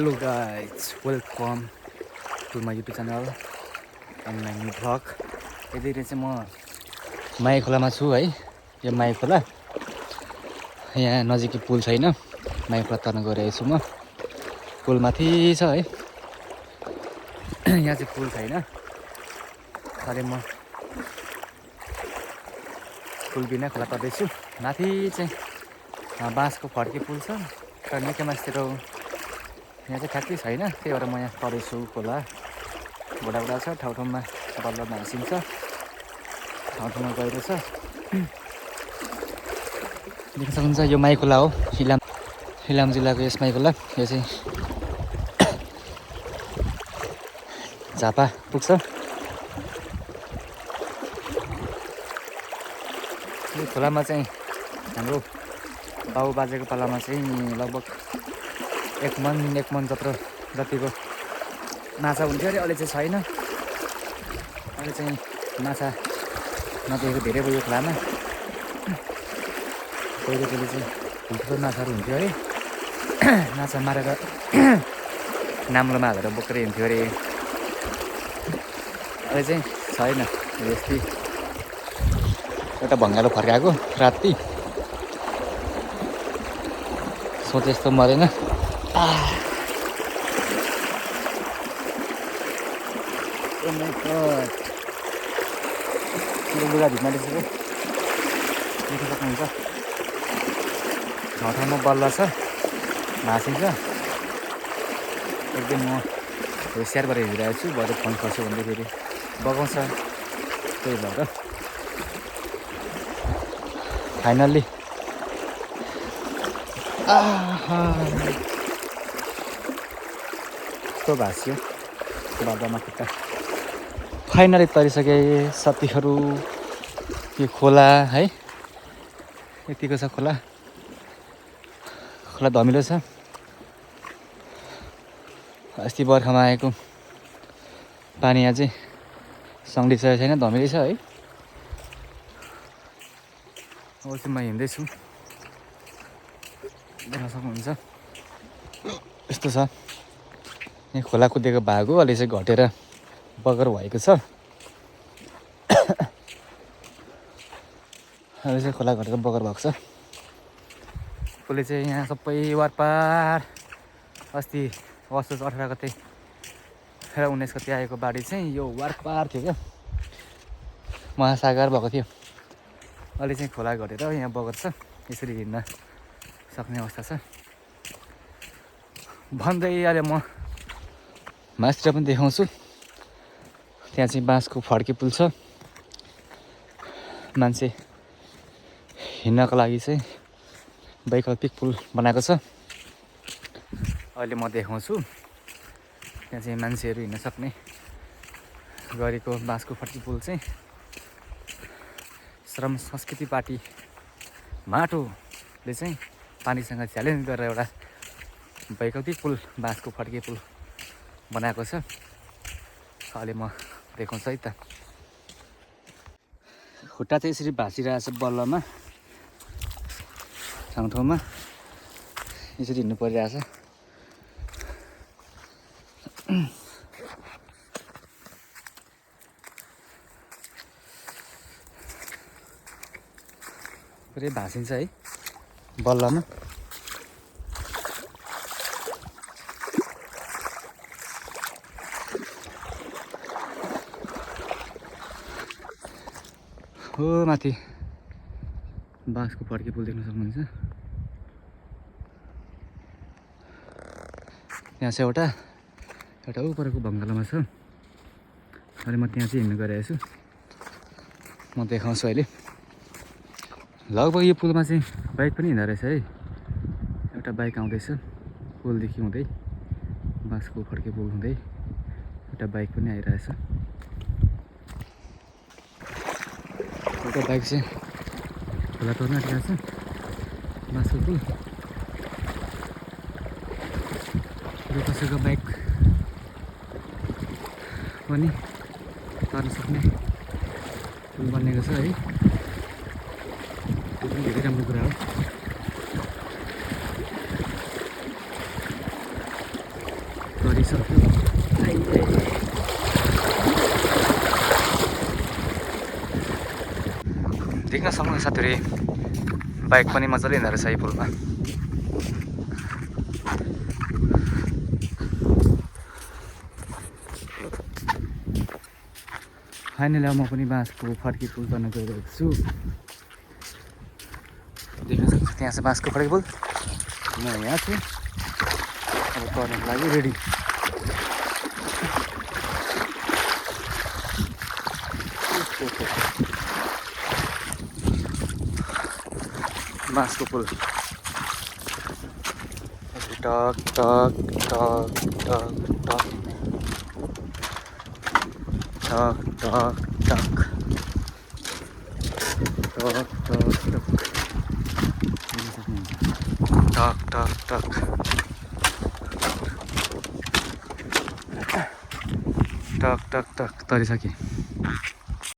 Hello guys, welcome to my YouTube channel and my new vlog. यतिखेर चाहिँ म my खोलामा छु है। यो माई खोला यहाँ नजिकै पुल छैन, माई खोला तर्न गइरहेको छु म। पुल माथि छ है, यहाँ चाहिँ पुल छैन। अहिले म पुल बिना खोला तर्दैछु। माथि चाहिँ बाँसको फड्के पुल छ, तर निकै मास्तिर यहाँ चाहिँ ठ्याक्कै छैन, त्यही भएर म यहाँ तर्दैछु खोला। बुढाबुढा छ, ठाउँ ठाउँमा बल्ल भाँसिन्छ, ठाउँ ठाउँमा गहिरो छ। देख्न सक्नुहुन्छ यो माई खोला हो, इलाम जिल्लाको यस माई खोला। यो चाहिँ झापा पुग्छ। यो खोलामा चाहिँ हाम्रो बाउ बाजेको पालामा चाहिँ लगभग एक मन जतिको माछा हुन्थ्यो अरे। अहिले चाहिँ छैन, अहिले चाहिँ माछा नदेखेको धेरै भयो यो खोलामा। पहिले चाहिँ ठुल्ठुलो माछाहरू हुन्थ्यो अरे, माछा मारेर नाम्लोमा हालेर बोकेर हिँड्थ्यो अरे। अहिले चाहिँ छैन। यस्तै एउटा भङ्गालो फर्काएको राति, सोचे जस्तो मरेन। लुगा भित्ना दिएको देख्न सक्नुहुन्छ। ठाउँ ठाउँमा बल्ल छ, भाँसिन्छ। एकदम म होसियार भएर हिँडिरहेको छु, भरे फोन खस्यो भने फेरि बगाउँछ। त्यही भएर फाइनल्ली कस्तो भाँसियो बाबामा खुट्टा। फाइनली तरिसके साथीहरू। यो खोला है, यतिको छ खोला। खोला धमिलो छ। अस्ति बर्खामा आएको पानी यहाँ चाहिँ सङ्लिसकेको छैन, धमिलो छ है। अब चाहिँ म हिँड्दैछु, देख्न सक्नुहुन्छ यस्तो छ। यहाँ खोला कुदेको भाग हो, अहिले चाहिँ घटेर बगर भएको छ। अहिले चाहिँ खोला घटेर बगर भएको छ। पुलले चाहिँ यहाँ सबै वारपार अस्ति असोज 18 गते र 19 गते आएको बाढी चाहिँ यो वारपार थियो क्या, महासागर भएको थियो। अहिले चाहिँ खोला घटेर यहाँ बगर छ, यसरी हिँड्न सक्ने अवस्था छ। भन्दै अहिले म मास्तिर पनि देखाउँछु। त्यहाँ चाहिँ बाँसको फड्के पुल छ, मान्छे हिँड्नको लागि चाहिँ वैकल्पिक पुल बनाएको छ। अहिले म देखाउँछु। त्यहाँ चाहिँ मान्छेहरू हिँड्न सक्ने गरेको बाँसको फड्के पुल चाहिँ श्रम संस्कृति पार्टी माटोले चाहिँ पानीसँग च्यालेन्ज गरेर एउटा वैकल्पिक पुल, बाँसको फड्के पुल बनाएको छ। अहिले म देखाउँछु है त। खुट्टा चाहिँ यसरी भाँसिरहेको छ बल्लमा, ठाउँ ठाउँमा यसरी हिँड्नु परिरहेछ। पुरै भाँसिन्छ है बल्लमा। हो माथि बाँसको फड्के पुल देख्न सक्नुहुन्छ। त्यहाँ चाहिँ एउटा उपरको भङ्गालोमा छ। अहिले म त्यहाँ चाहिँ हिँड्नु गइरहेको छु, म देखाउँछु अहिले। लगभग यो पुलमा चाहिँ बाइक पनि हिँड्दो रहेछ है। एउटा बाइक आउँदैछ पुलदेखि हुँदै, बाँसको फड्के पुल हुँदै एउटा बाइक पनि आइरहेछ। एउटा बाइक चाहिँ खोला तर्न आँटिरहेको छ, बाँसको पुल। र कसैको बाइक पनि तर्न सक्ने पुल बनिएको छ है। त्यो पनि धेरै राम्रो कुरा हो। तरिसक्यो। देख्न सक्नुहुन्छ साथीहरू बाइक पनि मजाले हिँड्दो रहेछ यो पुलमा। फाइनली अब म पनि बाँसको फड्की पुल गर्न गइरहेको छु। देख्न सक्नुहुन्छ त्यहाँ छ बाँसको फड्की पुल, म यहाँ छु अब तर्नको लागि रेडी। बाँसको पुल टक टक टक टक टक टक टक टक टक टक टक टक टक टक टक तरिसकेँ।